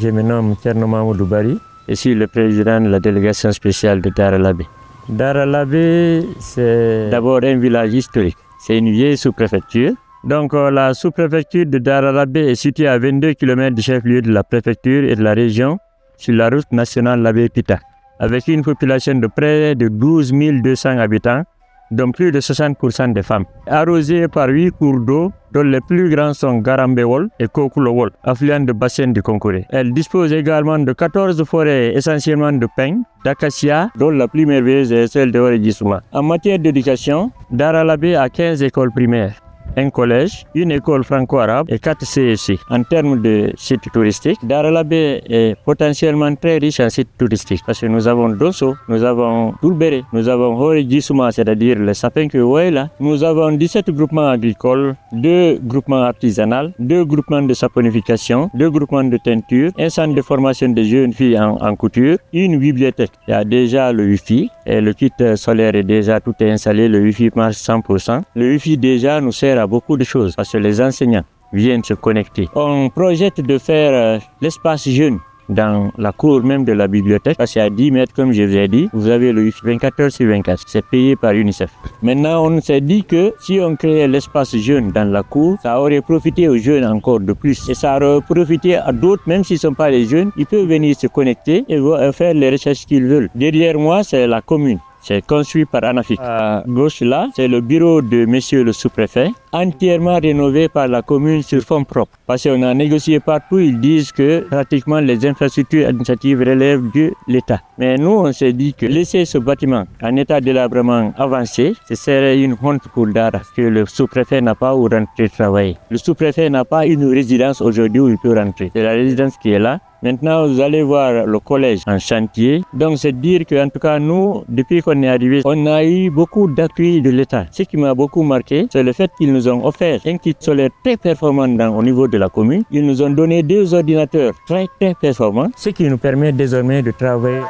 Je me nomme Thierno Mamoudou Bari. Je suis le président de la délégation spéciale de Dara Labé. Dara Labé, c'est d'abord un village historique. C'est une vieille sous-préfecture. Donc la sous-préfecture de Dara Labé est située à 22 km du chef-lieu de la préfecture et de la région sur la route nationale Labé-Pita, avec une population de près de 12 200 habitants, dont plus de 60% de femmes. Arrosée par 8 cours d'eau, dont les plus grands sont Garambewol et Kokulowol, affluents de bassin du Concoré. Elle dispose également de 14 forêts essentiellement de pins, d'acacia, dont la plus merveilleuse est celle de Oredjissouma. En matière d'éducation, Dara Labé a 15 écoles primaires, un collège, une école franco-arabe et 4 CEC. En termes de sites touristiques, Dara Labé est potentiellement très riche en sites touristiques parce que nous avons Dosso, nous avons Toulbéré, nous avons Horedjissouma, c'est-à-dire le sapin que vous voyez là. Nous avons 17 groupements agricoles, 2 groupements artisanaux, 2 groupements de saponification, 2 groupements de teinture, un centre de formation des jeunes filles en couture, une bibliothèque. Il y a déjà le Wi-Fi et le kit solaire est déjà tout installé, le Wi-Fi marche 100%. Le Wi-Fi déjà nous sert à beaucoup de choses parce que les enseignants viennent se connecter. On projette de faire l'espace jeune dans la cour même de la bibliothèque parce qu'à 10 mètres, comme je vous ai dit, vous avez le Wi-Fi 24 heures sur 24. C'est payé par UNICEF. Maintenant, on s'est dit que si on créait l'espace jeune dans la cour, ça aurait profité aux jeunes encore de plus. Et ça aurait profité à d'autres, même s'ils ne sont pas les jeunes, ils peuvent venir se connecter et faire les recherches qu'ils veulent. Derrière moi, c'est la commune. C'est construit par Anafik. À gauche là, c'est le bureau de monsieur le sous-préfet, entièrement rénové par la commune sur fonds propres. Parce qu'on a négocié partout, ils disent que pratiquement les infrastructures administratives relèvent de l'État. Mais nous, on s'est dit que laisser ce bâtiment en état de délabrement avancé, ce serait une honte pour Dara, que le sous-préfet n'a pas où rentrer travailler. Le sous-préfet n'a pas une résidence aujourd'hui où il peut rentrer. C'est la résidence qui est là. Maintenant, vous allez voir le collège en chantier. Donc, c'est dire qu'en tout cas, nous, depuis qu'on est arrivé, on a eu beaucoup d'appui de l'État. Ce qui m'a beaucoup marqué, c'est le fait qu'ils nous ont offert un kit solaire très performant au niveau de la commune. Ils nous ont donné 2 ordinateurs très performants, ce qui nous permet désormais de travailler.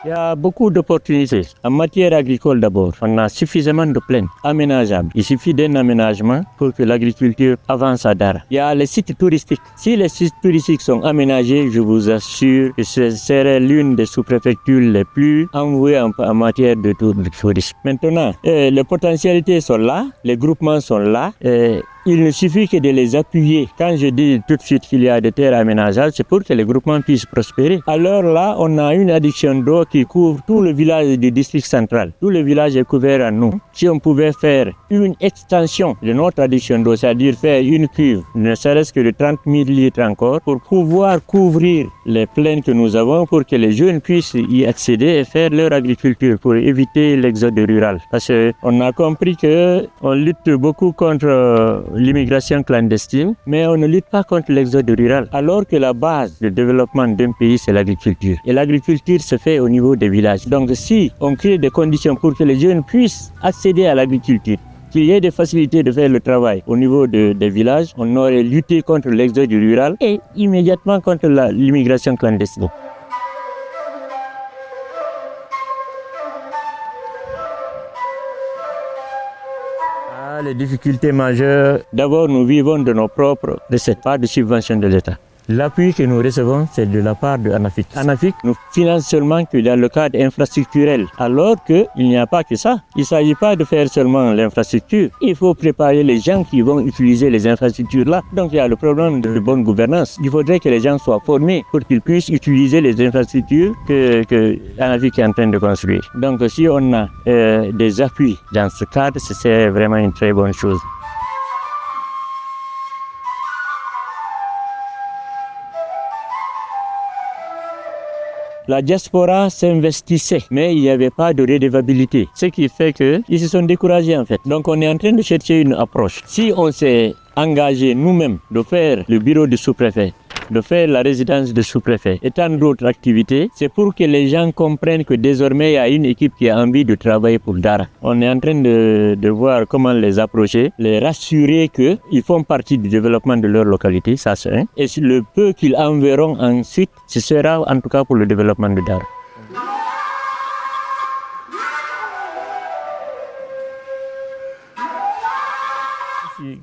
Il y a beaucoup d'opportunités. En matière agricole d'abord, on a suffisamment de plaines aménageables. Il suffit d'un aménagement pour que l'agriculture avance à Dara. Il y a les sites touristiques. Si les sites touristiques sont aménagés, je vous assure que ce serait l'une des sous-préfectures les plus envouées en matière de tourisme. Maintenant, les potentialités sont là, les groupements sont là. Il ne suffit que de les appuyer. Quand je dis tout de suite qu'il y a des terres aménageables, c'est pour que les groupements puissent prospérer. Alors là, on a une adduction d'eau qui couvre tout le village du district central. Tout le village est couvert en eau. Si on pouvait faire une extension de notre adduction d'eau, c'est-à-dire faire une cuve, ne serait-ce que de 30 000 litres encore, pour pouvoir couvrir les plaines que nous avons, pour que les jeunes puissent y accéder et faire leur agriculture, pour éviter l'exode rural. Parce qu'on a compris qu'on lutte beaucoup contre l'immigration clandestine, mais on ne lutte pas contre l'exode rural, alors que la base de développement d'un pays, c'est l'agriculture. Et l'agriculture se fait au niveau des villages. Donc si on crée des conditions pour que les jeunes puissent accéder à l'agriculture, qu'il y ait des facilités de faire le travail au niveau des villages, on aurait lutté contre l'exode rural et immédiatement contre l'immigration clandestine. Les difficultés majeures, d'abord nous vivons de nos propres recettes, pas de subventions de l'État. L'appui que nous recevons, c'est de la part de Anafik. Anafik nous finance seulement que dans le cadre infrastructurel, alors qu'il n'y a pas que ça. Il ne s'agit pas de faire seulement l'infrastructure. Il faut préparer les gens qui vont utiliser les infrastructures là. Donc il y a le problème de bonne gouvernance. Il faudrait que les gens soient formés pour qu'ils puissent utiliser les infrastructures que Anafik est en train de construire. Donc si on a des appuis dans ce cadre, c'est vraiment une très bonne chose. La diaspora s'investissait, mais il n'y avait pas de redevabilité. Ce qui fait qu'ils se sont découragés en fait. Donc on est en train de chercher une approche. Si on s'est engagé nous-mêmes de faire le bureau du sous-préfet, de faire la résidence de sous-préfet et tant d'autres activités, c'est pour que les gens comprennent que désormais il y a une équipe qui a envie de travailler pour Dara. On est en train de voir comment les approcher, les rassurer qu'ils font partie du développement de leur localité, ça c'est un. Et le peu qu'ils enverront ensuite, ce sera en tout cas pour le développement de Dara.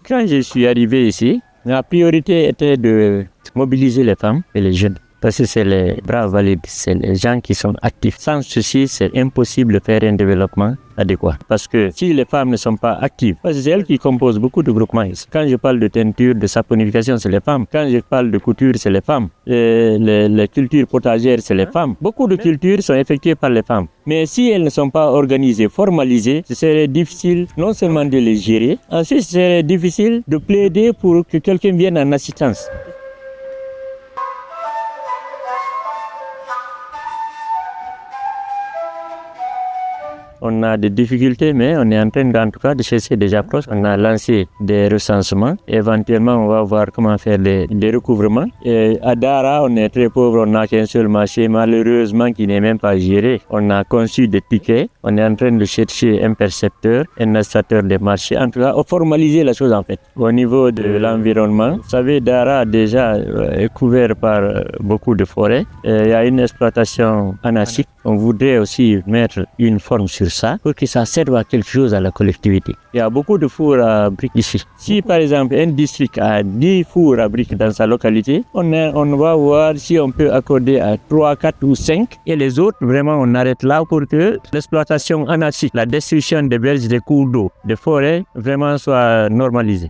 Quand je suis arrivé ici, la priorité était de mobiliser les femmes et les jeunes. Parce que c'est les bras valides, c'est les gens qui sont actifs. Sans ceci, c'est impossible de faire un développement adéquat. Parce que si les femmes ne sont pas actives, parce que c'est elles qui composent beaucoup de groupements ici. Quand je parle de teinture, de saponification, c'est les femmes. Quand je parle de couture, c'est les femmes. Les cultures potagères, c'est les femmes. Beaucoup de cultures sont effectuées par les femmes. Mais si elles ne sont pas organisées, formalisées, ce serait difficile non seulement de les gérer, ensuite ce serait difficile de plaider pour que quelqu'un vienne en assistance. On a des difficultés, mais on est en train en tout cas de chercher des approches. On a lancé des recensements. Éventuellement, on va voir comment faire des recouvrements. Et à Dara, on est très pauvre, on n'a qu'un seul marché, malheureusement, qui n'est même pas géré. On a conçu des tickets. On est en train de chercher un percepteur, un administrateur des marchés. En tout cas, formaliser la chose en fait. Au niveau de l'environnement, vous savez, Dara déjà est couvert par beaucoup de forêts. Il y a une exploitation anarchique. On voudrait aussi mettre une forme sur ça pour que ça serve à quelque chose à la collectivité. Il y a beaucoup de fours à briques ici. Si par exemple un district a 10 fours à briques dans sa localité, on va voir si on peut accorder à 3, 4 ou 5 et les autres, vraiment on arrête là pour que l'exploitation anarchique, la destruction des berges, des cours d'eau, des forêts vraiment soit normalisée.